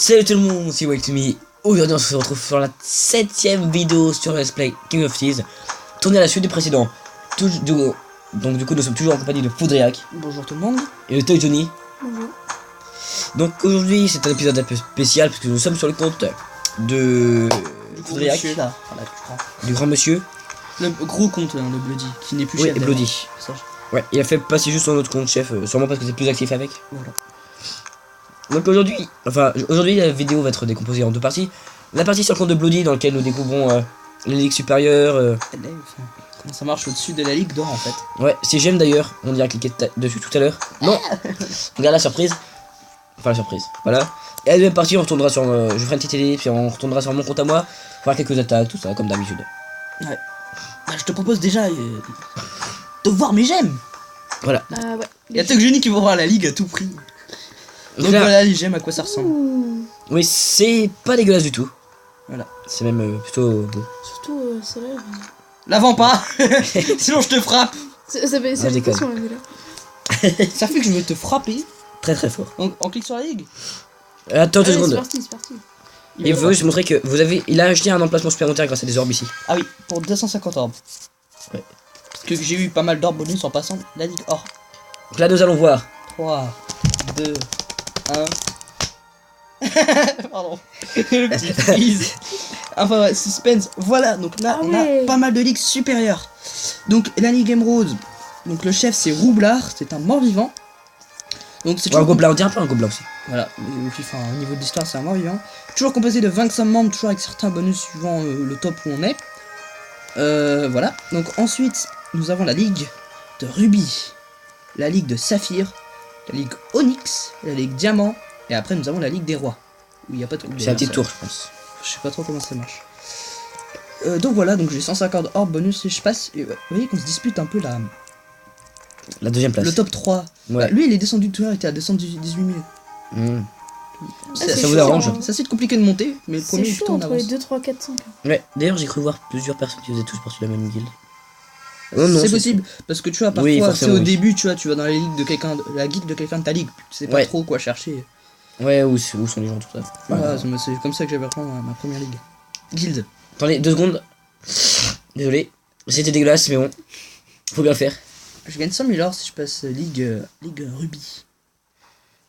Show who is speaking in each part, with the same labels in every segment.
Speaker 1: Salut tout le monde, c'est Wake2Me. Aujourd'hui on se retrouve sur la 7ème vidéo sur Let's Play King of Thieves, tournée à la suite du précédent. Donc du coup nous sommes toujours en compagnie de Foudriac.
Speaker 2: Bonjour tout le monde.
Speaker 1: Et de Toy Johnny.
Speaker 3: Bonjour.
Speaker 1: Donc aujourd'hui c'est un épisode un peu spécial parce que nous sommes sur le compte de Foudriac,
Speaker 2: Monsieur, là. Voilà, je crois.
Speaker 1: du grand monsieur.
Speaker 2: Le gros compte, hein, le Bloody, qui n'est plus
Speaker 1: Oui,
Speaker 2: chef.
Speaker 1: et Bloody.
Speaker 2: Ça,
Speaker 1: Ouais, il a fait passer juste son autre compte chef, sûrement parce que c'est plus actif avec.
Speaker 2: voilà.
Speaker 1: Donc aujourd'hui la vidéo va être décomposée en deux parties. La partie sur le compte de Bloody dans laquelle nous découvrons les ligues supérieures.
Speaker 2: Comment ça marche au-dessus de la ligue d'or en fait.
Speaker 1: Ouais, si j'aime d'ailleurs, on dirait cliquer dessus tout à l'heure. Non. Regarde la surprise. Enfin la surprise, voilà. Et à la deuxième partie on retournera sur... je ferai une petite télé, puis on retournera sur mon compte à moi. Faire quelques attaques, tout ça, comme d'habitude.
Speaker 2: Ouais. Bah, je te propose déjà de voir mes gemmes.
Speaker 1: Voilà.
Speaker 3: Ouais.
Speaker 2: Il y a Tug Jenny qui va voir la ligue à tout prix. Donc
Speaker 1: Là,
Speaker 2: voilà les gemmes, à quoi ça ressemble.
Speaker 3: Ouh.
Speaker 1: oui, c'est pas dégueulasse du tout.
Speaker 2: Voilà.
Speaker 1: C'est même plutôt beau.
Speaker 3: Surtout, c'est là.
Speaker 2: L'avant pas. Sinon je te frappe.
Speaker 3: Ça fait
Speaker 1: je déconne.
Speaker 3: sur la là.
Speaker 2: Ça fait que je veux te frapper.
Speaker 1: Très très fort.
Speaker 2: On clique sur la ligue.
Speaker 1: Attends 2
Speaker 3: Allez,
Speaker 1: secondes.
Speaker 3: c'est parti, c'est parti.
Speaker 1: Et vous juste montrer que il a acheté un emplacement supplémentaire grâce à des orbes ici.
Speaker 2: Ah oui, pour 250 orbes.
Speaker 1: Ouais.
Speaker 2: Parce que j'ai eu pas mal d'orbes bonus en passant la ligue or.
Speaker 1: Donc là nous allons voir.
Speaker 2: 3, 2, 1. Pardon. Le petit freeze. Enfin, ouais, suspense. Voilà, donc là,
Speaker 3: Ah
Speaker 2: on
Speaker 3: ouais.
Speaker 2: a pas mal de ligues supérieures. Donc, la ligue émeraude. Donc, le chef, c'est Roublard. C'est un mort-vivant. Donc, c'est
Speaker 1: Ouais, un
Speaker 2: toujours.
Speaker 1: gobelin, on dirait pas un gobelin aussi.
Speaker 2: Voilà, enfin, au niveau de l'histoire, c'est un mort-vivant. Toujours composé de 25 membres, toujours avec certains bonus suivant le top où on est. Voilà. Donc, ensuite, nous avons la ligue de Rubis, la ligue de Saphir, la ligue Onyx, la ligue Diamant, et après nous avons la ligue des rois, où il n'y a pas de
Speaker 1: C'est un petit tour, je pense.
Speaker 2: Je sais pas trop comment ça marche. Donc voilà, donc j'ai 150 orbes bonus et je passe. Et, vous voyez qu'on se dispute un peu
Speaker 1: La deuxième place.
Speaker 2: le top 3.
Speaker 1: Ouais.
Speaker 2: Bah, lui il est descendu tout à l'heure, il était à 218 000.
Speaker 1: Mmh.
Speaker 3: c'est
Speaker 1: Ça vous
Speaker 3: chaud,
Speaker 1: arrange?
Speaker 3: hein.
Speaker 2: C'est assez compliqué de monter, mais le premier
Speaker 3: C'est
Speaker 2: est
Speaker 3: chaud
Speaker 2: plutôt en
Speaker 3: entre les
Speaker 2: avance.
Speaker 3: 2, 3, 4, 5.
Speaker 1: Ouais, d'ailleurs j'ai cru voir plusieurs personnes qui faisaient tous partie de la même guilde. Oh, non,
Speaker 2: C'est possible, parce que tu vois, parfois,
Speaker 1: Oui,
Speaker 2: c'est
Speaker 1: forcément,
Speaker 2: au
Speaker 1: oui.
Speaker 2: début, tu vois, tu vas dans la ligue de quelqu'un, la guilde de quelqu'un de ta ligue, tu sais pas
Speaker 1: Ouais.
Speaker 2: trop quoi chercher.
Speaker 1: Ouais, où sont les gens, tout ça.
Speaker 2: Voilà, c'est comme ça que j'avais repris ma première ligue. Guilde.
Speaker 1: Attendez, 2 secondes. Désolé. C'était dégueulasse, mais bon. Faut bien le faire.
Speaker 2: Je gagne 100 000 or si je passe ligue Ruby.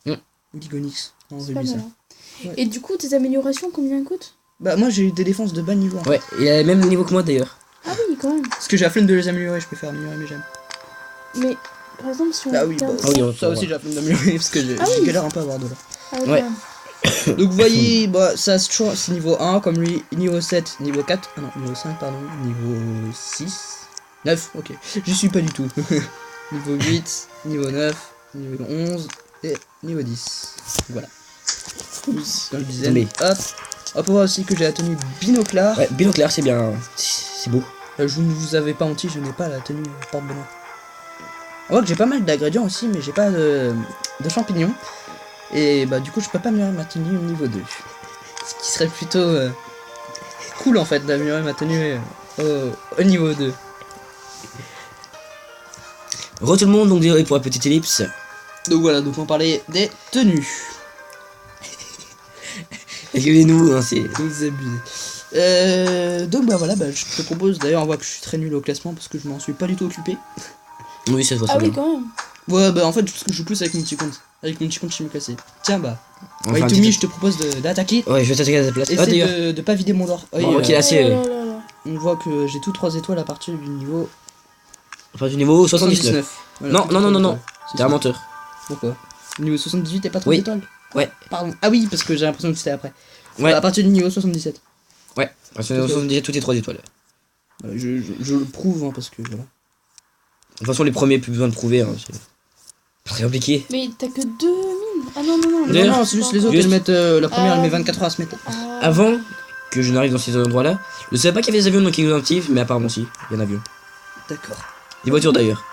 Speaker 1: Mm.
Speaker 2: Ligue Onyx. Non,
Speaker 3: C'est pas
Speaker 2: Ruby, ça.
Speaker 3: mal. Hein.
Speaker 2: Ouais.
Speaker 3: Et du coup, tes améliorations, combien elles coûtent?
Speaker 2: Bah, moi j'ai eu des défenses de bas niveau. En fait.
Speaker 1: Ouais, il a le même niveau que moi d'ailleurs.
Speaker 3: Ah oui, quand même.
Speaker 2: Parce que j'ai la flemme de les améliorer, je préfère améliorer mes gemmes.
Speaker 3: Mais, par exemple, si on
Speaker 2: Ah oui, bah,
Speaker 3: regarde
Speaker 1: Ah oui, on
Speaker 2: ça
Speaker 1: peut
Speaker 2: aussi j'ai la flemme d'améliorer parce que j'ai
Speaker 3: Ah oui.
Speaker 2: galère un peu à avoir de là.
Speaker 3: Ah oui,
Speaker 1: Ouais.
Speaker 3: quand même.
Speaker 2: Donc vous voyez, bah, ça c'est toujours c'est niveau 1 comme lui, niveau 7, niveau 4, ah non, niveau 5 pardon, niveau 6, 9, ok, j'y suis pas du tout. Niveau 8, niveau 9, niveau 11 et niveau 10. Voilà. Comme je disais,
Speaker 1: Tombé.
Speaker 2: hop. On peut voir aussi que j'ai la tenue binoclard.
Speaker 1: Ouais, binoclard, c'est bien. C'est beau.
Speaker 2: Je ne vous avais pas menti, je n'ai pas la tenue porte-bonheur. On voit que j'ai pas mal d'ingrédients aussi, mais j'ai pas de champignons. Et bah du coup je peux pas améliorer ma tenue au niveau 2. Ce qui serait plutôt cool en fait d'améliorer ma tenue au niveau 2.
Speaker 1: Re tout le monde, donc désolé pour la petite ellipse.
Speaker 2: Donc voilà, donc on parlait des tenues.
Speaker 1: Excusez-nous, hein, c'est...
Speaker 2: Vous abusez. Donc bah voilà, bah, je te propose, d'ailleurs on voit que je suis très nul au classement parce que je m'en suis pas du tout occupé.
Speaker 1: Oui, ça se voit
Speaker 3: Ah
Speaker 1: très
Speaker 3: oui,
Speaker 1: bien.
Speaker 3: quand même.
Speaker 2: Ouais bah en fait parce que je joue plus avec mon petit compte. Avec mon petit compte je suis mieux classé. Tiens bah,
Speaker 1: Enfin,
Speaker 2: ouais,
Speaker 1: un
Speaker 2: Toumi,
Speaker 1: petit-
Speaker 2: je te propose d'attaquer.
Speaker 1: Ouais, je vais t'attaquer à ta place. Ah
Speaker 2: Essaye
Speaker 1: d'ailleurs.
Speaker 2: de pas vider mon or. Oui,
Speaker 1: Bon, ok, là
Speaker 3: Oh
Speaker 1: c'est...
Speaker 3: là là là là.
Speaker 2: on voit que j'ai tout 3 étoiles à partir du niveau
Speaker 1: Enfin, du niveau 79.
Speaker 2: Voilà,
Speaker 1: Non,
Speaker 2: tout
Speaker 1: non, non,
Speaker 2: trois
Speaker 1: non, non.
Speaker 2: étoiles.
Speaker 1: T'es un menteur.
Speaker 2: Pourquoi? Le niveau 78 et pas 3
Speaker 1: Oui.
Speaker 2: étoiles?
Speaker 1: Ouais.
Speaker 2: Pardon. Ah oui, parce que j'ai l'impression que c'était après.
Speaker 1: Ouais.
Speaker 2: À partir du niveau 77.
Speaker 1: Ouais. Parce que 79, tout est 3 étoiles.
Speaker 2: Je le prouve, hein, parce que voilà.
Speaker 1: De toute façon, les premiers, plus besoin de prouver. Hein, c'est pas très compliqué.
Speaker 3: Mais t'as que 2 mines. Ah non, non, non.
Speaker 2: Non,
Speaker 1: D'ailleurs,
Speaker 2: non, c'est juste les autres,
Speaker 1: juste-
Speaker 2: elles mettent. La première, elle met
Speaker 3: Ah.
Speaker 2: 24 heures à se mettre.
Speaker 3: Ah.
Speaker 1: Avant que je n'arrive dans ces endroits-là, je savais pas qu'il y avait des avions dans King of Thieves, mais apparemment si, il y a un avion.
Speaker 2: D'accord.
Speaker 1: Des voitures d'ailleurs.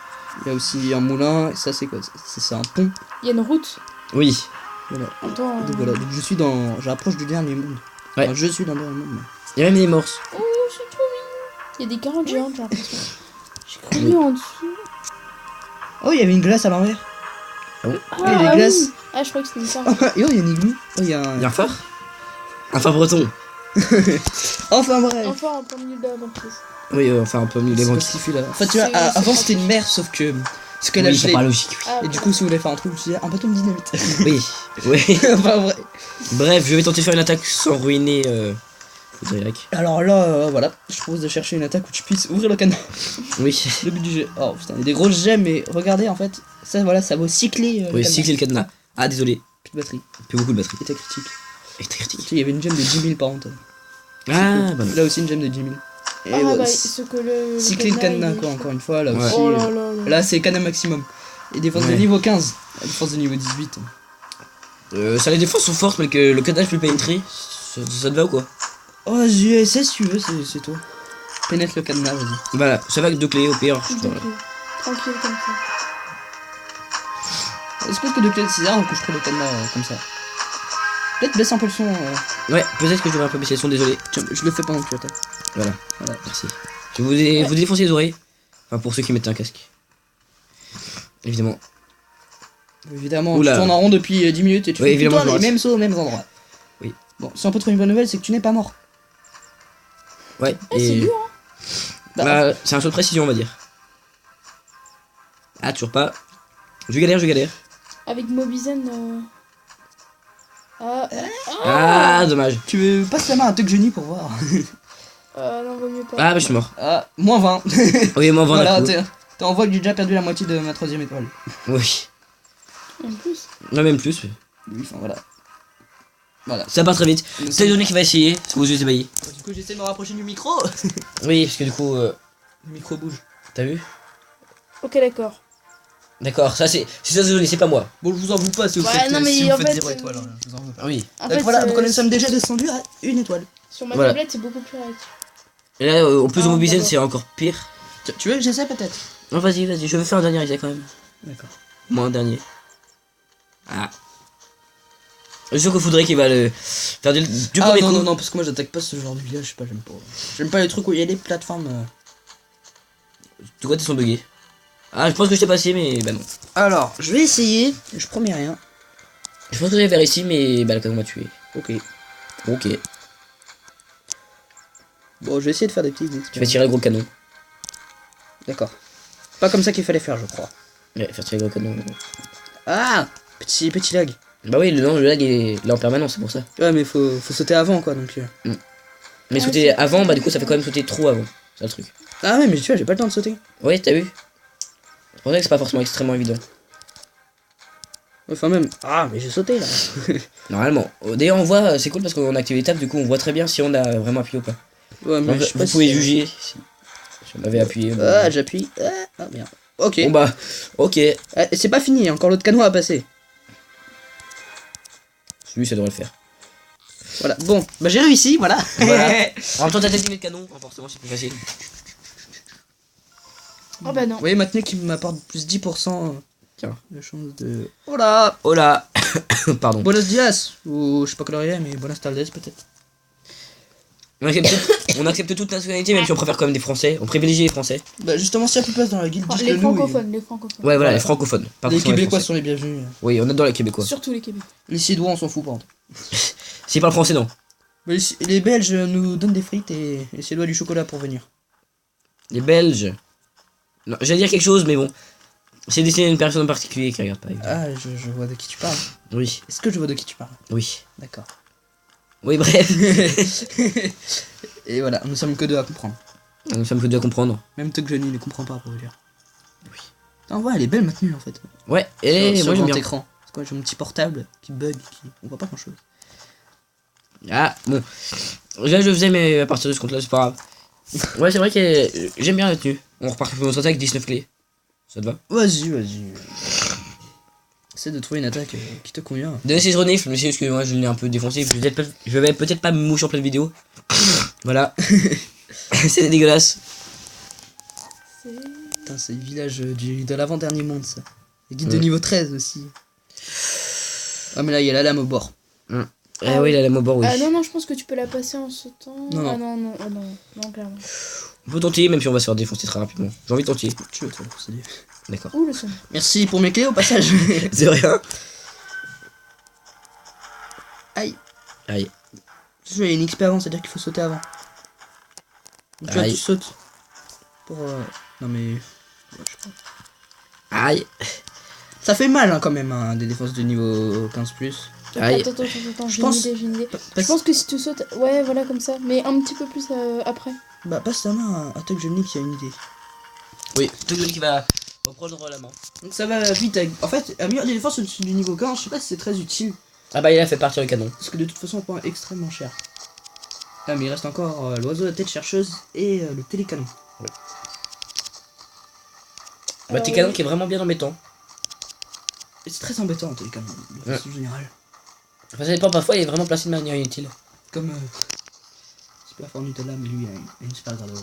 Speaker 2: Il y a aussi un moulin, et ça, c'est quoi? C'est un pont.
Speaker 3: Il y a une route.
Speaker 1: Oui.
Speaker 2: Voilà.
Speaker 3: Attends.
Speaker 2: Donc voilà, donc je suis dans. J'approche du dernier monde.
Speaker 1: Ouais.
Speaker 2: Enfin, je suis dans le dernier monde.
Speaker 1: Il y a même des morses.
Speaker 3: Oh, c'est trop mignon. Il y a des carottes géantes, j'ai l'impression. J'ai cru en dessous.
Speaker 2: Oh, il y avait une glace à l'envers.
Speaker 1: Ah bon
Speaker 2: il y a des
Speaker 3: Ah
Speaker 2: glaces.
Speaker 3: oui. Ah, je crois que c'était une
Speaker 2: Oh,
Speaker 3: ferme.
Speaker 2: et oh, il y a une igloo. Oh, il y a
Speaker 1: Il y a un phare. Un phare breton.
Speaker 2: Enfin bref.
Speaker 3: Enfin, en plein milieu de la banquise.
Speaker 1: Oui, enfin un peu mieux les
Speaker 2: C'est pas
Speaker 1: banques.
Speaker 2: ce qu'il fait là. En fait, tu vois,
Speaker 3: C'est
Speaker 2: avant
Speaker 3: pratique.
Speaker 2: c'était une mer, sauf que. Ce qu'elle a
Speaker 1: Oui, ça
Speaker 2: gelé.
Speaker 1: paraît logique.
Speaker 3: Ah,
Speaker 2: Et
Speaker 3: ok.
Speaker 2: du coup, si vous voulez faire un truc, je dis un bâton de dynamite.
Speaker 1: Oui, oui.
Speaker 2: Enfin, vrai.
Speaker 1: Bref, je vais tenter de faire une attaque sans ruiner Foudriac.
Speaker 2: Alors là, voilà, je propose de chercher une attaque où tu puisses ouvrir le cadenas.
Speaker 1: Oui.
Speaker 2: Le but du jeu. Oh putain, il y a des grosses gemmes, mais regardez en fait, ça voilà, ça vaut cycler.
Speaker 1: Oui, cycler le cadenas. Ah, désolé.
Speaker 2: Plus de batterie.
Speaker 1: Plus beaucoup de batterie.
Speaker 2: Était critique.
Speaker 1: Et très critique.
Speaker 2: Tu sais, il y avait une gemme de 10 000 par contre.
Speaker 1: Ah, bah non.
Speaker 2: Là aussi, une gemme de 10 000. Et
Speaker 3: Ah,
Speaker 2: ouais,
Speaker 3: bah, ce que le.
Speaker 2: cycler le cadenas,
Speaker 3: il est-
Speaker 2: quoi, encore une fois, là
Speaker 1: Ouais.
Speaker 2: aussi.
Speaker 3: Oh là là là.
Speaker 2: Là, c'est cadenas maximum. Et défense de
Speaker 1: Ouais.
Speaker 2: niveau 15. Défense de niveau 18.
Speaker 1: Ça, les défenses sont fortes, mais que le cadenas peut pénétrer. Ça te va ou quoi?
Speaker 2: Oh, JSS, si tu veux, c'est toi. Pénètre le cadenas, vas-y.
Speaker 1: Voilà, ça va avec 2 clés au pire. Voilà.
Speaker 3: Tranquille comme ça.
Speaker 2: Est-ce que de clé de César, on couche trop le cadenas comme ça? Peut-être baisse un peu le son.
Speaker 1: Ouais, peut-être que je devrais un peu baisser le son, désolé.
Speaker 2: Tiens, je le fais pendant que tu attaques.
Speaker 1: Voilà,
Speaker 2: Voilà.
Speaker 1: merci. Je vais vous défoncer les oreilles. Enfin, pour ceux qui mettent un casque. Évidemment.
Speaker 2: Évidemment,
Speaker 1: Oula.
Speaker 2: tu tournes en rond depuis 10 minutes et tu
Speaker 1: Oui,
Speaker 2: fais tout le
Speaker 1: évidemment,
Speaker 2: temps
Speaker 1: je
Speaker 2: les
Speaker 1: rate.
Speaker 2: mêmes sauts aux mêmes endroits.
Speaker 1: Oui.
Speaker 2: Bon, si on peut trouver une bonne nouvelle, c'est que tu n'es pas mort.
Speaker 1: Ouais,
Speaker 3: Ah, c'est dur, hein.
Speaker 2: Bah,
Speaker 1: c'est un saut de précision, on va dire. Ah, toujours pas. Je galère.
Speaker 3: Avec Mobizen. Ah,
Speaker 1: Ah, dommage.
Speaker 2: Tu veux passer la main à Tuck Johnny pour voir.
Speaker 3: non, vaut mieux pas.
Speaker 1: Ah, bah je suis mort.
Speaker 2: Ah, moins 20.
Speaker 1: Oui, moi,
Speaker 2: Voilà,
Speaker 1: coup.
Speaker 2: t'en vois que j'ai déjà perdu la moitié de ma 3ème étoile.
Speaker 1: Oui.
Speaker 3: En plus.
Speaker 1: Non, même plus.
Speaker 2: Oui, enfin voilà. Voilà.
Speaker 1: Ça part très vite. C'est Donné qui va essayer. Parce que vos yeux ébahis.
Speaker 2: Du coup, j'essaie de me rapprocher du micro.
Speaker 1: Oui, parce que du coup,
Speaker 2: Le micro bouge.
Speaker 1: t'as vu?
Speaker 3: Ok, d'accord.
Speaker 1: D'accord, ça c'est ça, Donné, c'est pas moi.
Speaker 2: Bon, je vous en veux pas si vous
Speaker 3: Ouais,
Speaker 2: faites,
Speaker 3: non, mais
Speaker 2: si vous
Speaker 3: en
Speaker 2: faites
Speaker 3: fait,
Speaker 2: 0 étoile. Hein, je vous en veux pas.
Speaker 1: Oui.
Speaker 3: En
Speaker 2: Donc
Speaker 3: fait,
Speaker 2: voilà, donc on nous sommes déjà descendus à 1 étoile.
Speaker 3: sur ma
Speaker 1: Voilà.
Speaker 3: tablette, c'est beaucoup plus réactif.
Speaker 1: Et là, en plus,
Speaker 3: Ah,
Speaker 1: au Mobizen,
Speaker 3: d'accord.
Speaker 1: c'est encore pire.
Speaker 2: Tu veux que j'essaie peut-être?
Speaker 1: Non, vas-y, je vais faire un dernier essai quand même.
Speaker 2: D'accord.
Speaker 1: Moi, un dernier. Ah. Je suis sûr qu'il faudrait qu'il va le faire du
Speaker 2: Ah
Speaker 1: premier
Speaker 2: non,
Speaker 1: coup.
Speaker 2: non, non, parce que moi j'attaque pas ce genre de village, je sais pas, j'aime pas. J'aime pas les trucs où il y a des plateformes.
Speaker 1: Tu vois, t'es son bugué. Ah, je pense que je t'ai passé, mais bah non.
Speaker 2: Alors, je vais essayer, je promets rien.
Speaker 1: Je pense que j'allais vers ici, mais bah le canon m'a tué.
Speaker 2: Ok.
Speaker 1: Ok.
Speaker 2: Bon, je vais essayer de faire des petits.
Speaker 1: Tu vas tirer le gros canon.
Speaker 2: D'accord. Pas comme ça qu'il fallait faire, je crois.
Speaker 1: Ouais, faire tirer le gros canon.
Speaker 2: Ah, petit lag.
Speaker 1: Bah oui, le lag est là en permanence, c'est pour ça.
Speaker 2: Ouais, mais faut sauter avant, quoi, donc.
Speaker 1: Mais
Speaker 3: Ah,
Speaker 1: sauter
Speaker 3: c'est-
Speaker 1: avant, bah du coup, ça fait quand même sauter trop avant. C'est le truc.
Speaker 2: Ah ouais, mais tu vois, j'ai pas le temps de sauter.
Speaker 1: Ouais, t'as vu? C'est pour ça que c'est pas forcément extrêmement évident.
Speaker 2: Enfin même. Ah, mais j'ai sauté là.
Speaker 1: Normalement. D'ailleurs, on voit, c'est cool parce qu'on active l'étape, du coup, on voit très bien si on a vraiment appuyé ou pas.
Speaker 2: Ouais, mais
Speaker 1: Donc,
Speaker 2: je sais pas
Speaker 1: vous
Speaker 2: si-
Speaker 1: pouvez juger si on avait appuyé. Bon.
Speaker 2: Ah, j'appuie. Ah, merde. Ok.
Speaker 1: Bon bah, ok.
Speaker 2: Ah, c'est pas fini, encore l'autre canon à passer.
Speaker 1: Celui, ça devrait le faire.
Speaker 2: Voilà. Bon, bah j'ai réussi, voilà.
Speaker 1: Voilà. En même temps, t'as activé le canon, donc forcément, c'est plus facile.
Speaker 3: Oh bah non.
Speaker 2: Vous voyez maintenant qu'il m'apporte plus 10%
Speaker 1: Tiens.
Speaker 2: de chance de. Oh là.
Speaker 1: Oh là. Pardon.
Speaker 2: Buenos dias. Ou je sais pas quelle heure il est, mais buenas tardes peut-être.
Speaker 1: On accepte toute nationalité, même si on préfère quand même des Français. On privilégie les Français.
Speaker 2: Bah justement, s'il y a plus de place dans la guilde,
Speaker 3: Oh,
Speaker 2: dites-le
Speaker 3: les
Speaker 2: nous,
Speaker 3: francophones, les francophones.
Speaker 1: Ouais, voilà,
Speaker 2: Voilà.
Speaker 1: les francophones. Pas
Speaker 2: Les
Speaker 1: forcément
Speaker 2: Québécois
Speaker 1: Français.
Speaker 2: sont les bienvenus.
Speaker 1: Oui, on adore les Québécois.
Speaker 3: Surtout les Québécois.
Speaker 2: Les Suédois, on s'en fout, par contre.
Speaker 1: S'ils parlent français, non.
Speaker 2: Mais les Belges nous donnent des frites et les Suédois du chocolat pour venir.
Speaker 1: Les Belges. Non, j'allais dire quelque chose, mais bon. C'est destiné à une personne en particulier qui regarde pas. évidemment.
Speaker 2: Ah, je vois de qui tu parles.
Speaker 1: Oui,
Speaker 2: Est-ce que je vois de qui tu parles?
Speaker 1: oui.
Speaker 2: D'accord.
Speaker 1: Oui, bref.
Speaker 2: Et voilà, nous sommes que deux à comprendre.
Speaker 1: Nous sommes que deux à comprendre.
Speaker 2: Même Tuck Johnny ne comprend pas, pour vous dire. Oui. En vrai, elle est belle maintenue en fait.
Speaker 1: Ouais, et
Speaker 2: Sur
Speaker 1: moi j'aime
Speaker 2: grand
Speaker 1: bien.
Speaker 2: écran. C'est quoi, j'ai mon petit portable qui bug, on voit pas grand chose.
Speaker 1: Ah, bon. Là, je faisais, mais à partir de ce compte-là, c'est pas grave. Ouais, c'est vrai que j'aime bien la tenue. On repart pour notre attaque 19 clés. Ça te va?
Speaker 2: Vas-y. Essaie de trouver une attaque qui te convient.
Speaker 1: Donnez ces renifles, mais c'est juste que moi je l'ai un peu défoncé. Je vais peut-être pas me moucher en pleine vidéo. Voilà. C'est dégueulasse.
Speaker 3: C'est.
Speaker 2: Putain, c'est le village de l'avant-dernier monde ça. Le guide de niveau 13 aussi. Ah mais là il y a la lame au bord.
Speaker 1: Eh oui, la lame au bord, oui.
Speaker 3: Ah non, je pense que tu peux la passer en sautant.
Speaker 2: Non.
Speaker 3: Ah non, clairement.
Speaker 1: On peut tenter, même si on va se faire défoncer très rapidement. J'ai envie de tenter.
Speaker 2: Tu veux toi, salut.
Speaker 1: D'accord.
Speaker 3: Ouh le son.
Speaker 2: Merci pour mes clés au passage.
Speaker 1: C'est rien.
Speaker 2: Aïe.
Speaker 1: Aïe.
Speaker 2: Il y a une XP avant, c'est-à-dire qu'il faut sauter avant. Donc, tu vois,
Speaker 1: Aïe.
Speaker 2: tu sautes. Pour. Non mais. Ouais, je sais pas.
Speaker 1: Aïe.
Speaker 2: Ça fait mal hein, quand même, hein, des défenses de niveau 15.
Speaker 1: Aïe.
Speaker 3: Attends,
Speaker 2: Je
Speaker 3: j'ai
Speaker 2: pense-
Speaker 3: une idée.
Speaker 2: Pas-
Speaker 3: Je pense que si tu sautes, ouais, voilà, comme ça, mais un petit peu plus après.
Speaker 2: Bah, passe ta main à Tug Johnny qui a une idée.
Speaker 1: Oui, tout le monde qui va reprendre la main.
Speaker 2: Donc ça va vite. En fait, améliorer les défenses au-dessus du niveau 15, je sais pas si c'est très utile.
Speaker 1: Ah bah il a fait partir le canon.
Speaker 2: Parce que de toute façon, on prend extrêmement cher. Ah, mais il reste encore l'oiseau à tête chercheuse et le télécanon.
Speaker 1: Bah petit canon qui est vraiment bien embêtant.
Speaker 2: Et c'est très embêtant, le télécanon, de façon générale.
Speaker 1: Enfin ça dépend, parfois il est vraiment placé de manière inutile.
Speaker 2: Comme. Super fort Nutella, mais lui, il a une super garde rouge.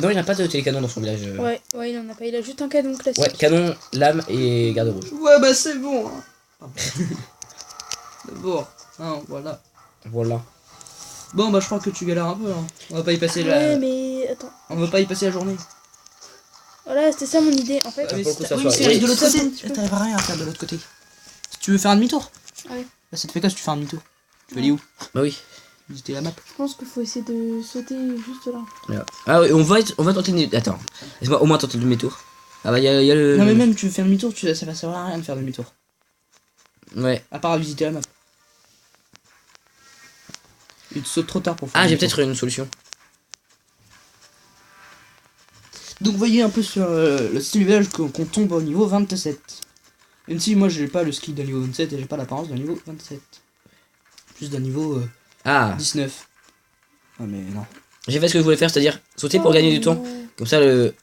Speaker 1: Non, il n'a pas de télécanon dans son village.
Speaker 3: Ouais, il en a pas, il a juste un canon classique.
Speaker 1: Ouais, canon, lame et garde rouge.
Speaker 2: Ouais, bah c'est bon. Hein. D'abord, hein, voilà.
Speaker 1: Voilà.
Speaker 2: Bon, bah je crois que tu galères un peu. Hein. On va pas y passer
Speaker 3: Ouais,
Speaker 2: la.
Speaker 3: mais attends.
Speaker 2: On va pas y passer la journée.
Speaker 3: Voilà, c'était ça mon idée. En fait,
Speaker 1: Ah,
Speaker 2: Mais
Speaker 1: pour le coup,
Speaker 2: si
Speaker 1: ça
Speaker 2: oui,
Speaker 1: soit-
Speaker 2: mais si t'arrives de
Speaker 1: oui.
Speaker 2: l'autre
Speaker 3: Ça,
Speaker 2: côté,
Speaker 3: un petit peu.
Speaker 2: t'arrives à rien à faire de l'autre côté. Si tu veux faire un demi-tour.
Speaker 3: Ah ouais.
Speaker 2: Bah ça te fait quoi si tu fais un demi-tour? Tu veux aller où?
Speaker 1: Bah oui.
Speaker 2: Visiter la map.
Speaker 3: je pense qu'il faut essayer de sauter juste là.
Speaker 1: Voilà. Ah oui, on va tenter de... Attends, laisse-moi au moins tenter le demi-tour. Ah bah il y a le...
Speaker 2: Non mais même tu veux faire demi-tour, ça va servir à rien de faire demi-tour.
Speaker 1: Ouais.
Speaker 2: À part à visiter la map. Et tu sautes trop tard pour faire
Speaker 1: Ah j'ai
Speaker 2: demi-tour.
Speaker 1: peut-être une solution.
Speaker 2: Donc vous voyez un peu sur le style village qu'on tombe au niveau 27. Même si moi j'ai pas le skill d'un niveau 27 et j'ai pas l'apparence d'un niveau 27. Plus d'un niveau
Speaker 1: Ah,
Speaker 2: 19. Ah mais non.
Speaker 1: j'ai fait ce que je voulais faire, c'est-à-dire sauter pour gagner du temps.
Speaker 3: Ouais.
Speaker 1: Comme ça le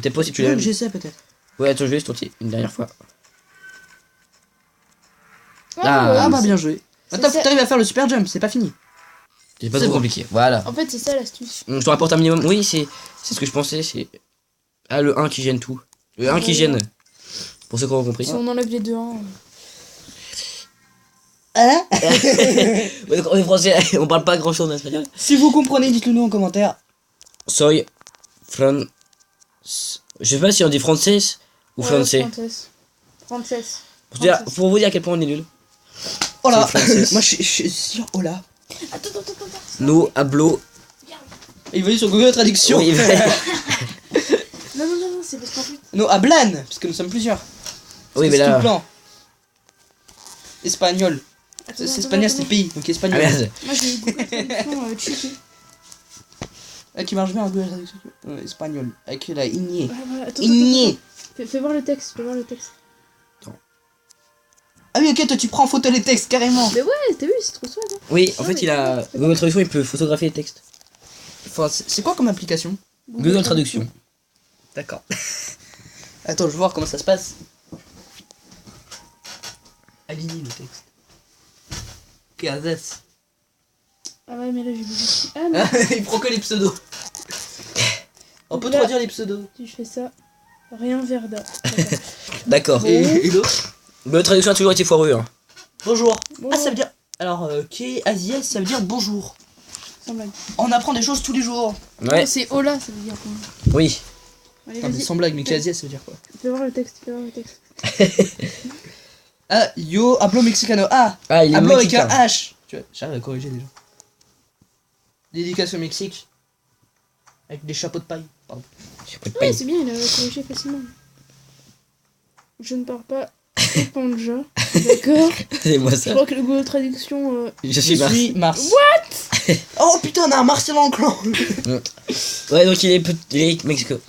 Speaker 1: tempo si tu
Speaker 2: Tu veux
Speaker 1: l'aimes.
Speaker 2: que j'essaie peut-être?
Speaker 1: Ouais attends je vais juste tenter une dernière fois.
Speaker 3: Ah, ouais,
Speaker 2: Ah bah
Speaker 3: c'est-
Speaker 2: bien joué.
Speaker 3: c'est
Speaker 2: Attends, faut
Speaker 3: ça.
Speaker 2: que t'arrives à faire le super jump, c'est pas fini.
Speaker 1: C'est pas
Speaker 2: C'est
Speaker 1: trop
Speaker 2: bon.
Speaker 1: compliqué. Voilà.
Speaker 3: En fait, c'est ça l'astuce.
Speaker 1: Je te rapporte un minimum. Oui c'est ce que je pensais, c'est... Ah le 1 qui gêne tout. Le 1 qui
Speaker 3: Ouais.
Speaker 1: gêne. Pour ceux qui auront compris.
Speaker 3: Si on enlève les deux 1.
Speaker 2: Hein?
Speaker 1: Ouais, donc, on est français, on parle pas grand chose en espagnol.
Speaker 2: Si vous comprenez, dites-le nous en commentaire.
Speaker 1: Soy fran... Je sais pas si on dit français ou français.
Speaker 3: Française.
Speaker 1: Pour vous dire à quel point on est nul.
Speaker 2: Oh là.
Speaker 1: C'est français.
Speaker 2: Moi je suis sûr, oh là.
Speaker 3: Attends.
Speaker 1: Nous hablo.
Speaker 2: Il va aller sur Google Traduction.
Speaker 1: Oui,
Speaker 3: Non, c'est parce qu'en fait.
Speaker 2: Non, hablan, parce que nous sommes plusieurs.
Speaker 1: oui mais
Speaker 2: C'est tout le
Speaker 1: là.
Speaker 2: plan. Espagnol.
Speaker 3: Attends,
Speaker 2: C'est espagnol, c'est le pays, donc
Speaker 1: Ah
Speaker 2: espagnol.
Speaker 1: merde.
Speaker 3: Moi j'ai eu Google Traduction cheaté.
Speaker 2: Ah, qui marche bien en Google Traduction. Espagnol. Avec la igné.
Speaker 3: Ouais, voilà, attends.
Speaker 2: Igné.
Speaker 3: Fais voir le texte,
Speaker 2: Ah oui, ok, toi tu prends en photo les textes carrément.
Speaker 3: Mais ouais, t'as vu, c'est trop chouette. Hein.
Speaker 1: Oui, en
Speaker 3: Non,
Speaker 1: fait
Speaker 3: mais
Speaker 1: il a...
Speaker 3: c'est
Speaker 1: Google Traduction il peut photographier les textes.
Speaker 2: Enfin, c'est quoi comme application?
Speaker 1: Google Traduction.
Speaker 2: D'accord. Attends, je vais voir comment ça se passe. Aligner le texte. Kazas.
Speaker 3: Ah ouais, mais là j'ai vu. Ah non,
Speaker 2: Il prend que les pseudos. On peut
Speaker 3: Donc là-
Speaker 2: trop dire les pseudos.
Speaker 3: si je fais ça. Rien Verda.
Speaker 1: D'accord.
Speaker 2: Et l'autre?
Speaker 1: Google Traduction a toujours été foireux. Hein.
Speaker 2: Bonjour.
Speaker 3: Bon,
Speaker 2: Ah, ça veut dire. Alors, qui est Aziès, ça veut dire bonjour.
Speaker 3: sans blague.
Speaker 2: On apprend des choses tous les jours.
Speaker 1: Ouais,
Speaker 3: C'est Ola, ça veut dire quoi.
Speaker 1: oui.
Speaker 3: Allez,
Speaker 2: Non, mais
Speaker 3: vas-y.
Speaker 2: sans blague, mais qui Aziès, ça veut dire quoi?
Speaker 3: Fais voir le texte,
Speaker 2: Ah, yo, hablo mexicano. Ah,
Speaker 1: Ah, il est
Speaker 2: hablo avec un
Speaker 1: mexicain.
Speaker 2: H. Tu vois, j'arrive à corriger déjà. Dédicace au Mexique. Avec des chapeaux de paille. Pardon.
Speaker 1: Je sais pas de
Speaker 3: Ouais,
Speaker 1: paille.
Speaker 3: c'est bien, il a corrigé facilement. Je ne parle pas Panja. D'accord.
Speaker 1: C'est moi
Speaker 3: Je
Speaker 1: ça.
Speaker 3: crois que le Google Traduction.
Speaker 1: Je suis Mars.
Speaker 2: Mars. What? Oh putain, on a un Martien dans le clan.
Speaker 1: Ouais, donc il est Mexico.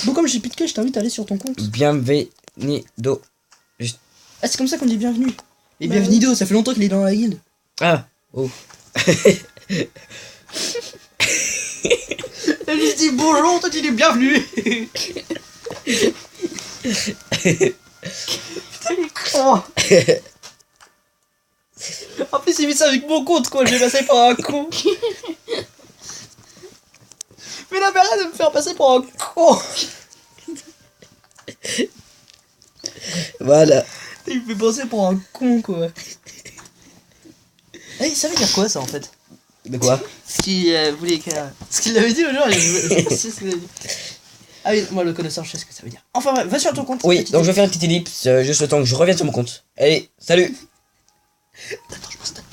Speaker 2: Bon, comme j'ai pitqué, je t'invite à aller sur ton compte.
Speaker 1: Bienvenido.
Speaker 2: Ah, c'est comme ça qu'on dit bienvenue. Et
Speaker 3: Bah
Speaker 2: bienvenido, ça fait longtemps qu'il est dans la guilde.
Speaker 1: Ah, oh.
Speaker 2: Elle lui dit bonjour, toi tu dis bienvenue. Putain, il est con. En plus, il fait ça avec mon compte, quoi. Je vais passer pour un con. Mais là, mais arrête de me faire passer pour un con.
Speaker 1: Voilà.
Speaker 2: Il me fait passer pour un con, quoi. Eh, ça veut dire quoi, ça, en fait?
Speaker 1: De quoi?
Speaker 2: Ce qu'il voulait écrire. Ce qu'il avait dit l'autre jour, je sais ce qu'il a dit. Ah oui, moi le connaisseur, je sais ce que ça veut dire. Enfin, bref, va sur ton compte.
Speaker 1: Oui,
Speaker 2: petite
Speaker 1: donc je vais faire une petite ellipse, juste le temps que je revienne sur mon compte. Allez, salut!
Speaker 2: Attends, je m'installe.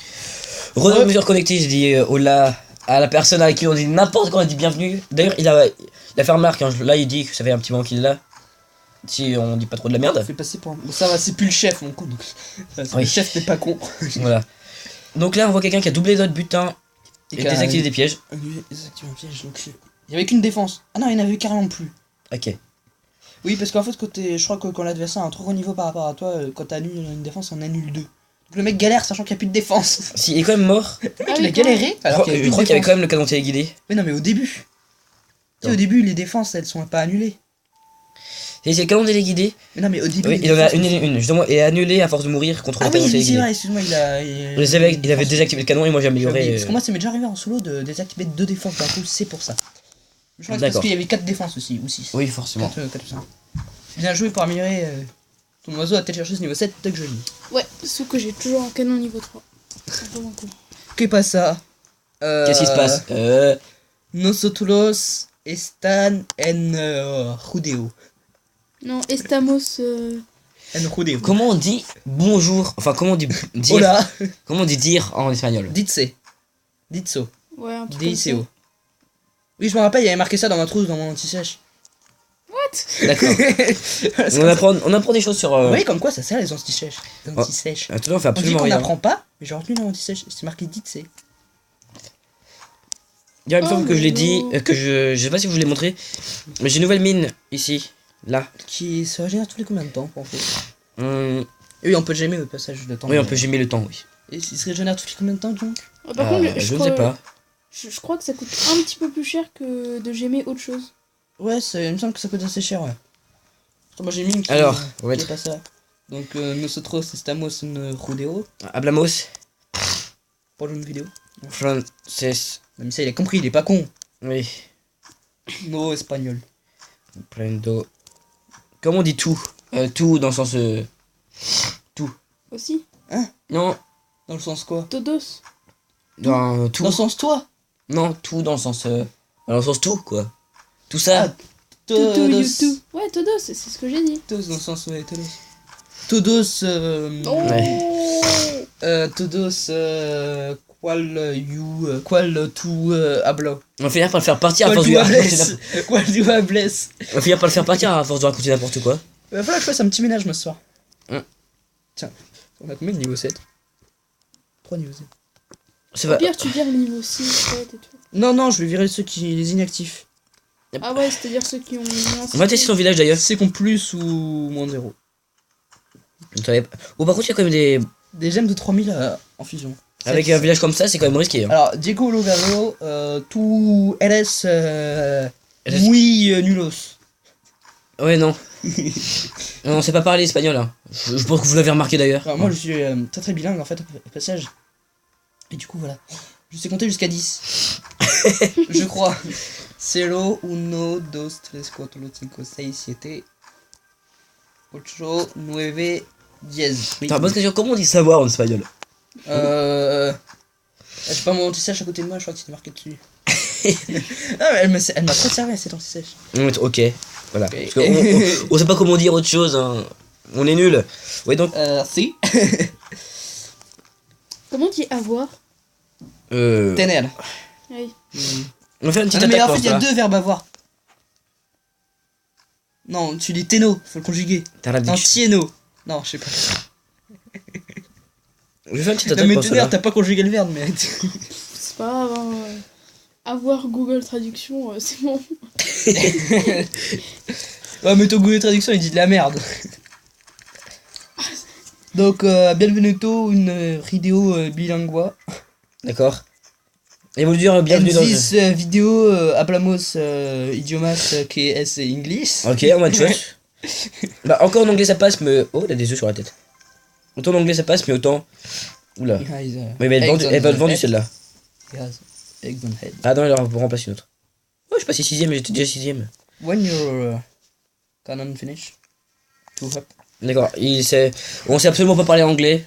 Speaker 1: Mesure connectée, je dis hola à la personne avec qui on dit n'importe quoi, on dit bienvenue. D'ailleurs, il a fait remarque, hein, là il dit que ça fait un petit moment qu'il est là. Si on dit pas trop de la merde.
Speaker 2: Fais passer pour un... Bon, ça va, c'est plus le chef, mon con. Donc... Le
Speaker 1: Oui.
Speaker 2: chef n'est pas con.
Speaker 1: Voilà. Donc là, on voit quelqu'un qui a doublé notre butin et
Speaker 2: qui a
Speaker 1: désactivé des pièges.
Speaker 2: désactivé un piège, donc il y avait qu'une défense. Ah non, il n'y en avait carrément plus.
Speaker 1: Ok.
Speaker 2: Oui, parce qu'en fait, je crois que quand l'adversaire a un trop gros niveau par rapport à toi, quand t'annules une défense, on annule 2. Donc le mec galère, sachant qu'il n'y a plus de défense.
Speaker 1: Si, il est quand même mort.
Speaker 2: Le mec, il a galéré. Alors qu'il y avait
Speaker 1: Je
Speaker 2: plus
Speaker 1: crois
Speaker 2: de
Speaker 1: qu'il y avait
Speaker 2: défense.
Speaker 1: quand même le canon téléguidé.
Speaker 2: Mais non, mais au début. Tu sais, au début, les défenses, elles sont pas annulées.
Speaker 1: Et c'est le canon téléguidé.
Speaker 2: Mais non, mais au début.
Speaker 1: Oui,
Speaker 2: les
Speaker 1: il en a
Speaker 2: défenses,
Speaker 1: une, justement, et annulé à force de mourir contre
Speaker 2: Ah
Speaker 1: le canon
Speaker 2: oui, c'est
Speaker 1: téléguidé.
Speaker 2: vrai, excuse-moi, il
Speaker 1: Il avait désactivé le canon et moi j'ai amélioré.
Speaker 2: Parce que moi, ça m'est déjà arrivé en solo de désactiver 2 défenses d'un coup, c'est pour ça. Je crois que c'est parce
Speaker 1: D'accord.
Speaker 2: qu'il y avait 4 défenses aussi, ou 6.
Speaker 1: Oui, forcément.
Speaker 2: 4 ou 5. Bien joué pour améliorer ton oiseau à tête chercheuse niveau 7, dès que je lis.
Speaker 3: Ouais, sauf que j'ai toujours un canon niveau 3. C'est vraiment cool.
Speaker 2: Qu'est pas ça
Speaker 1: Qu'est-ce qui se passe
Speaker 2: Nosotros están en Judeo.
Speaker 3: Non, Estamos.
Speaker 2: En Judeo.
Speaker 1: Comment on dit bonjour? Enfin, comment on dit dire?
Speaker 2: Hola.
Speaker 1: Comment on dit dire en espagnol?
Speaker 2: Ditse. Ditso.
Speaker 3: Ouais, un truc comme ça.
Speaker 2: DICO. Oui, je me rappelle, il y avait marqué ça dans ma trousse, dans mon anti-sèche.
Speaker 1: D'accord. on apprend des choses sur.
Speaker 2: Vous voyez comme quoi ça sert les anti-sèches. Les anti-sèches.
Speaker 1: Attends, on fait
Speaker 2: On dit
Speaker 1: absolument
Speaker 2: qu'on
Speaker 1: rien.
Speaker 2: n'apprend pas, mais j'ai retenu dans l'anti-sèche. C'est marqué Ditse.
Speaker 1: Il y a une
Speaker 3: Oh,
Speaker 1: fois que je l'ai
Speaker 3: mais
Speaker 1: dit,
Speaker 3: non.
Speaker 1: que je sais pas si je vous l'ai montré, mais j'ai une nouvelle mine ici, là.
Speaker 2: Qui se régénère tous les combien de temps en fait?
Speaker 1: Hum,
Speaker 2: Et oui, on peut gemmer au passage de temps.
Speaker 1: oui, on peut gémer le temps, oui.
Speaker 2: Et il se régénère tous les combien de temps donc?
Speaker 3: Ah, par contre,
Speaker 1: Je ne sais pas.
Speaker 3: Je crois que ça coûte un petit peu plus cher que de gemmer autre chose.
Speaker 2: Ouais, il me semble que ça coûte assez cher, ouais. Attends, moi j'ai mis une qui
Speaker 1: Alors,
Speaker 2: qui
Speaker 1: ouais.
Speaker 2: est pas ça. Donc, nosotros estamos en Judeo.
Speaker 1: Hablamos
Speaker 2: Pour une vidéo.
Speaker 1: francés.
Speaker 2: Non, mais ça, il a compris, il est pas con.
Speaker 1: Oui.
Speaker 2: No espagnol.
Speaker 1: Prendo. Comment on dit tout? Tout dans le sens. Tout.
Speaker 3: Aussi.
Speaker 1: Non,
Speaker 2: Dans le sens quoi?
Speaker 3: Todos.
Speaker 1: dans tout.
Speaker 2: Dans le sens toi?
Speaker 1: Non, tout dans le sens. Dans le sens tout, quoi. Tout ça.
Speaker 2: Ah,
Speaker 3: Toto,
Speaker 2: Todos.
Speaker 3: YouTube. Ouais, Todos, c'est ce que j'ai dit.
Speaker 2: Todos dans le sens, ouais, todos. Todos,
Speaker 3: Oh
Speaker 2: todos, qual tu hablo?
Speaker 1: On va finir par le faire partir à
Speaker 2: Qual
Speaker 1: force
Speaker 2: tu
Speaker 1: de
Speaker 2: hables? Qual tu hables?
Speaker 1: On va finir par le faire partir à force de raconter n'importe quoi.
Speaker 2: Il va falloir que je fasse un petit ménage ce soir.
Speaker 1: Tiens.
Speaker 2: On a combien de niveau 7? 3 niveaux 7.
Speaker 1: Ça
Speaker 3: Au
Speaker 1: va.
Speaker 3: pire, tu vires le niveau 6, 7 et tout.
Speaker 2: Non, non, je vais virer ceux qui les inactifs.
Speaker 3: Ah ouais, c'est-à-dire ceux qui ont moins.
Speaker 1: On va tester son village d'ailleurs.
Speaker 2: C'est qu'on plus ou moins 0.
Speaker 1: On savait pas. Oh, par contre, il y a quand même des.
Speaker 2: Des gemmes de 3000 en fusion.
Speaker 1: Avec un village comme ça, c'est quand même risqué. Hein.
Speaker 2: Alors, Diego Lugaro, tu eres muy nulos.
Speaker 1: Ouais, non. Non, on sait pas parler espagnol. Hein. Je pense que vous l'avez remarqué d'ailleurs.
Speaker 2: Alors, moi, je suis très très bilingue en fait, au passage. Et du coup, voilà. Je sais compter jusqu'à 10. Je crois. 0, 1, 2, 3, 4, 5, 6, 7, 8, 9, 10. Oui.
Speaker 1: Attends, bonne question, comment on dit savoir en espagnol?
Speaker 2: J'ai pas mon anti-sèche à côté de moi, je crois que c'était marqué dessus. Ah, mais elle m'a trop servi cette anti-sèche.
Speaker 1: Ok, voilà.
Speaker 2: Ok.
Speaker 1: Parce que on sait pas comment dire autre chose. Hein. On est nul. Ouais, donc.
Speaker 2: Si.
Speaker 3: Comment tu dis avoir?
Speaker 2: Tener.
Speaker 3: Oui.
Speaker 1: On va faire une petite
Speaker 2: Ah, mais
Speaker 1: attaque
Speaker 2: en fait,
Speaker 1: pour
Speaker 2: il y a
Speaker 1: ça.
Speaker 2: 2 verbes avoir. Non, tu dis téno, faut le conjuguer.
Speaker 1: T'as la
Speaker 2: Non,
Speaker 1: diction.
Speaker 2: tieno. Non, je sais pas.
Speaker 1: Je vais faire une petite
Speaker 2: Non,
Speaker 1: attaque
Speaker 2: mais
Speaker 1: pour
Speaker 2: tener,
Speaker 1: ça.
Speaker 2: t'as pas conjugué le verbe, mais.
Speaker 3: C'est pas grave. Hein. Avoir Google Traduction, c'est bon.
Speaker 2: Ouais, mais ton Google Traduction, il dit de la merde. Donc, bienvenuto, une vidéo bilingue.
Speaker 1: D'accord. Et vous dire bienvenue dans le.
Speaker 2: This vidéo hablamos idiomas que es English.
Speaker 1: Ok, on va une chose. Bah, encore en anglais ça passe, mais. Oh, il a des œufs sur la tête. Autant en anglais ça passe, mais autant. Oula. Oui, mais elle va être vendue celle-là. Ah non, elle va remplacer une autre. Oh, je suis passé 6ème, j'étais déjà 6ème.
Speaker 2: When your cannon finish, to up.
Speaker 1: D'accord, on sait absolument pas parler anglais.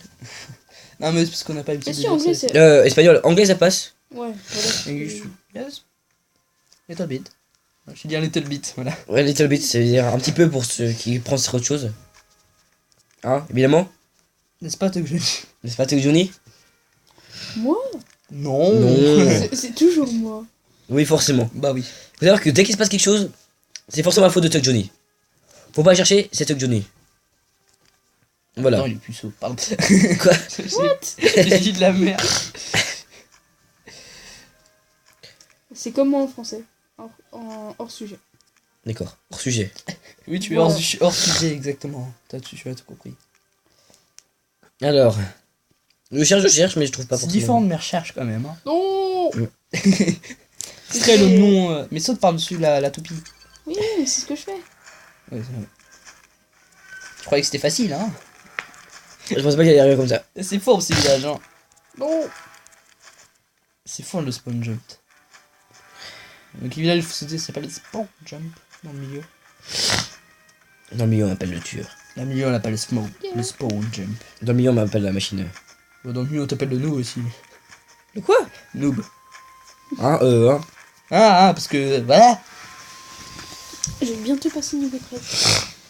Speaker 2: Non, mais c'est parce qu'on n'a pas l'habitude
Speaker 3: Mais
Speaker 2: de
Speaker 3: si,
Speaker 2: dire
Speaker 3: anglais,
Speaker 2: ça.
Speaker 3: c'est.
Speaker 1: Espagnol, anglais ça passe.
Speaker 3: Ouais, voilà.
Speaker 2: English, yes. Little bit. Je vais dire little bit, voilà.
Speaker 1: Ouais, little bit, ça veut dire un petit peu pour ceux qui pensent sur autre chose. Hein, évidemment.
Speaker 2: N'est-ce pas, que je
Speaker 1: N'est-ce pas, Teo Johnny?
Speaker 3: Moi
Speaker 2: Non.
Speaker 1: Non.
Speaker 3: C'est toujours moi.
Speaker 1: Oui, forcément.
Speaker 2: Bah oui.
Speaker 1: Faut savoir que dès qu'il se passe quelque chose, c'est forcément la faute de Tuck Johnny. Faut pas chercher, c'est Tuck Johnny. Voilà.
Speaker 2: Non, il est puceau, pardon.
Speaker 1: Quoi?
Speaker 2: J'ai dit de la merde.
Speaker 3: C'est comme moi en français. Hors sujet.
Speaker 1: D'accord, hors sujet.
Speaker 2: Oui, tu es
Speaker 3: Voilà.
Speaker 2: hors sujet, exactement. Tu as tout compris.
Speaker 1: Alors, je cherche, mais je trouve pas
Speaker 2: C'est
Speaker 1: forcément.
Speaker 2: différent de mes recherches quand même. Hein.
Speaker 3: Non
Speaker 2: Ce serait le nom. Mais saute par-dessus la toupie.
Speaker 3: Oui, mais c'est ce que je fais.
Speaker 2: Ouais, c'est vrai. Je croyais que c'était facile, hein.
Speaker 1: Je pense pas qu'il y arriver comme ça.
Speaker 2: C'est fort ce village, hein.
Speaker 3: Non
Speaker 2: C'est fort le spawn jump. Donc le village, il faut sauter, ça s'appelle spawn jump dans le milieu.
Speaker 1: Dans le milieu, on appelle le tueur.
Speaker 2: Dans le milieu, on l'appelle le spawn jump.
Speaker 1: Dans le milieu, on m'appelle la machine.
Speaker 2: Dans le milieu, on t'appelle le noob aussi.
Speaker 1: Le quoi?
Speaker 2: Noob.
Speaker 1: Hein,
Speaker 2: Parce que voilà,
Speaker 3: Je vais bientôt passer niveau 13.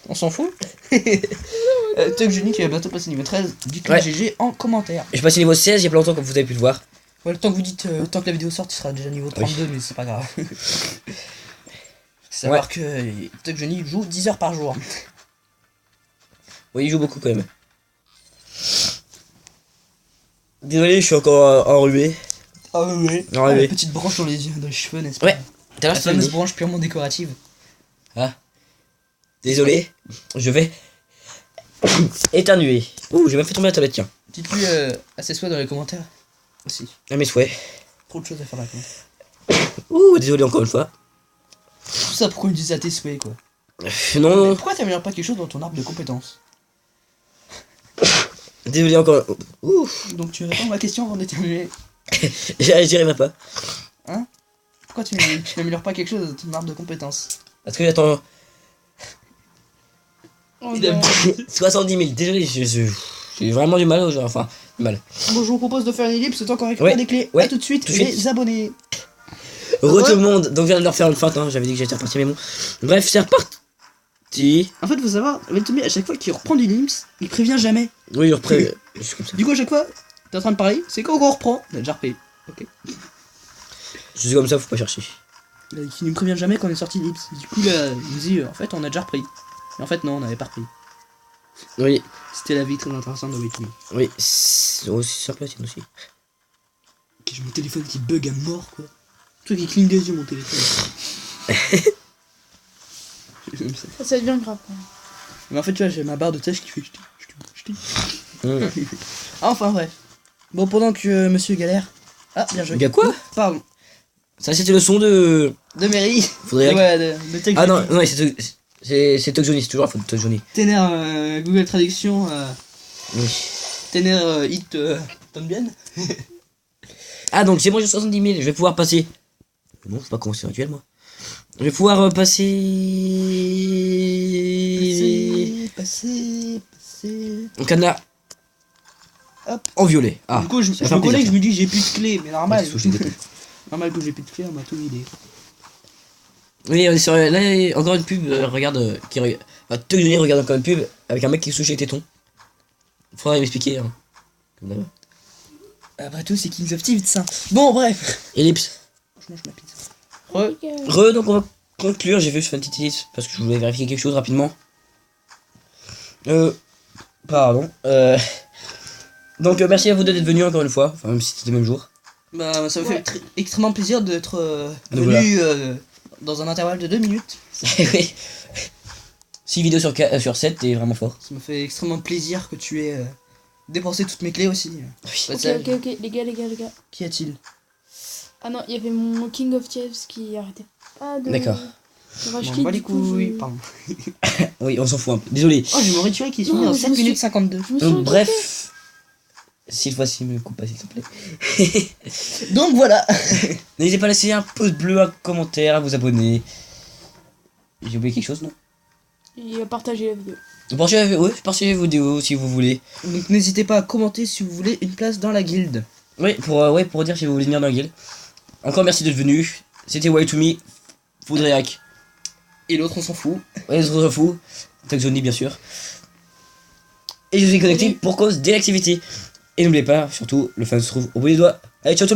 Speaker 2: on s'en fout. Tuck Johnny qui va bientôt passer niveau 13, dites-le
Speaker 1: Ouais.
Speaker 2: GG en commentaire.
Speaker 1: Je passe niveau 16 il y a pas longtemps, comme vous avez pu le voir.
Speaker 2: Ouais, le temps que vous dites, tant que la vidéo sort, il sera déjà niveau 32, mais c'est pas grave. Faut savoir que Tuck Johnny joue 10 heures par jour.
Speaker 1: Oui, il joue beaucoup quand même. Désolé, je suis encore enrhumé.
Speaker 2: Ah ouais.
Speaker 1: Ouais.
Speaker 2: La petite branche dans les yeux, dans les cheveux, n'est-ce pas?
Speaker 1: Ouais. Tout à
Speaker 2: La
Speaker 1: l'heure,
Speaker 2: fameuse
Speaker 1: je
Speaker 2: branche purement décorative.
Speaker 1: Désolé, je vais éternuer. Ouh, j'ai même fait tomber la tablette, tiens.
Speaker 2: Dites-lui à ses souhaits dans les commentaires. Aussi.
Speaker 1: À mes souhaits.
Speaker 2: Trop de choses à faire là. Quoi.
Speaker 1: Ouh, désolé encore une fois.
Speaker 2: Tout ça, pourquoi il me disait à tes souhaits, quoi?
Speaker 1: Non, non,
Speaker 2: Pourquoi t'améliores pas quelque chose dans ton arbre de compétences?
Speaker 1: désolé encore. Ouh,
Speaker 2: Donc tu réponds à ma question avant d'éternuer.
Speaker 1: j'y arriverai pas.
Speaker 2: Pourquoi tu n'améliores pas quelque chose dans ton arbre de compétences?
Speaker 1: Parce que j'attends
Speaker 3: Oh
Speaker 2: Il a
Speaker 3: non.
Speaker 1: 70 000. Désolé, j'ai vraiment du mal aujourd'hui. Enfin, du mal.
Speaker 2: Bon, je vous propose de faire une ellipse, le temps qu'on récupère
Speaker 1: Ouais,
Speaker 2: des clés.
Speaker 1: ouais,
Speaker 2: A tout de suite,
Speaker 1: tout de
Speaker 2: les
Speaker 1: suite.
Speaker 2: abonnés.
Speaker 1: Heureux
Speaker 2: Ouais.
Speaker 1: tout le monde. Donc, je viens de leur faire une feinte. Hein. J'avais dit que j'étais reparti, mais bon. Bref, c'est reparti.
Speaker 2: En fait, faut savoir, Tommy, à chaque fois qu'il reprend d'une ellipse, il prévient jamais.
Speaker 1: Oui, je reprends. Je suis comme ça.
Speaker 2: Du coup, à chaque fois, t'es en train de parler, c'est quand on reprend. On a déjà repris. Ok.
Speaker 1: Je suis comme ça, faut pas chercher.
Speaker 2: Il ne me prévient jamais quand on est sorti d'ellipse. Du coup, là, il me dit, en fait, on a déjà repris. Mais en fait, non, on n'avait pas repris.
Speaker 1: Oui,
Speaker 2: C'était la vie très intéressante de Tommy.
Speaker 1: oui. C'est aussi simple la tienne aussi.
Speaker 2: Ok, j'ai mon téléphone qui bug à mort, quoi. Toi qui cligne des yeux, mon téléphone. J'aime ça.
Speaker 3: Ça devient grave. Quand même.
Speaker 2: Mais en fait, tu vois, j'ai ma barre de tâches qui fait ch'ti.
Speaker 1: Mmh.
Speaker 2: Enfin, bref. Bon, pendant que monsieur galère. Ah, bien joué.
Speaker 1: Gars, quoi?
Speaker 2: Pardon.
Speaker 1: Ça, c'était le son de.
Speaker 2: De Mary.
Speaker 1: Faudrait.
Speaker 2: Ouais, de Tuck
Speaker 1: Ah
Speaker 2: Johnny.
Speaker 1: non, non, c'est Tuck Johnny, c'est toujours la faute de Tuck Johnny.
Speaker 2: Ténère Google Traduction.
Speaker 1: Oui.
Speaker 2: Ténère Hit Tom Bien.
Speaker 1: Ah, donc j'ai mangé 70 000, je vais pouvoir passer. Non, c'est pas comment c'est actuel, moi. Je vais pouvoir passer.
Speaker 2: Passer.
Speaker 1: Un cadenas.
Speaker 2: Hop.
Speaker 1: En violet. Ah.
Speaker 2: Du coup, je
Speaker 1: ça
Speaker 2: me
Speaker 1: fait un
Speaker 2: connais,
Speaker 1: plaisir,
Speaker 2: je me dis j'ai plus de clés, mais normal.
Speaker 1: Ouais, c'est ce que je dis.
Speaker 2: Normal que j'ai plus de clés, on m'a tout vidé.
Speaker 1: Oui, on est sur, là, encore une pub, regarde, enfin, Tuck Johnny regarde encore une pub avec un mec qui se touche les tétons. Faudrait m'expliquer, hein. Comme d'hab.
Speaker 2: Après tout, c'est Kings of Thieves, ça. Bon, bref.
Speaker 1: Ellipse.
Speaker 2: Je mange ma pizza.
Speaker 1: Donc on va conclure, j'ai fait je fais une petite ellipse parce que je voulais vérifier quelque chose rapidement. Pardon. Donc merci à vous deux d'être venus encore une fois, enfin même si c'était le même jour.
Speaker 2: Bah, ça me
Speaker 3: Ouais.
Speaker 2: fait extrêmement plaisir d'être
Speaker 1: Donc
Speaker 2: venu dans un intervalle de 2 minutes.
Speaker 1: Oui. 6 vidéos sur 7, t'es vraiment fort.
Speaker 2: Ça me fait extrêmement plaisir que tu aies dépensé toutes mes clés aussi.
Speaker 1: Oui.
Speaker 3: Ok, ok, les gars.
Speaker 2: Qu'y a-t-il?
Speaker 3: Ah non, il y avait mon King of Thieves qui arrêtait pas de.
Speaker 1: D'accord.
Speaker 3: de
Speaker 2: Bon,
Speaker 3: racheter,
Speaker 2: bah les
Speaker 3: du coup,
Speaker 2: couilles,
Speaker 3: je-
Speaker 2: pardon.
Speaker 1: Oui, on s'en fout un peu. Désolé.
Speaker 2: Oh, j'ai mon rituel qui se
Speaker 3: Non,
Speaker 2: finit en
Speaker 3: je
Speaker 2: 7
Speaker 3: me suis-
Speaker 2: minutes 52.
Speaker 3: Je me suis
Speaker 1: Donc
Speaker 3: inquiétée.
Speaker 1: bref. Cette fois-ci, me coupe pas s'il te plaît.
Speaker 2: Donc voilà.
Speaker 1: N'hésitez pas à laisser un pouce bleu, un commentaire, à vous abonner. J'ai oublié quelque chose, non?
Speaker 3: Il a partagé la vidéo.
Speaker 1: Partagez la vidéo si vous voulez.
Speaker 2: Donc n'hésitez pas à commenter si vous voulez une place dans la guilde.
Speaker 1: Oui, pour dire si vous voulez venir dans la guilde. Encore merci d'être venu. C'était Why to Me, Foudriac.
Speaker 2: Et l'autre, on s'en fout.
Speaker 1: Ouais, je s'en fout. Tuck Johnny, bien sûr. Et je suis connecté pour cause d'inactivité. Et n'oubliez pas, surtout, le fun se trouve au bout des doigts. Allez, ciao ciao.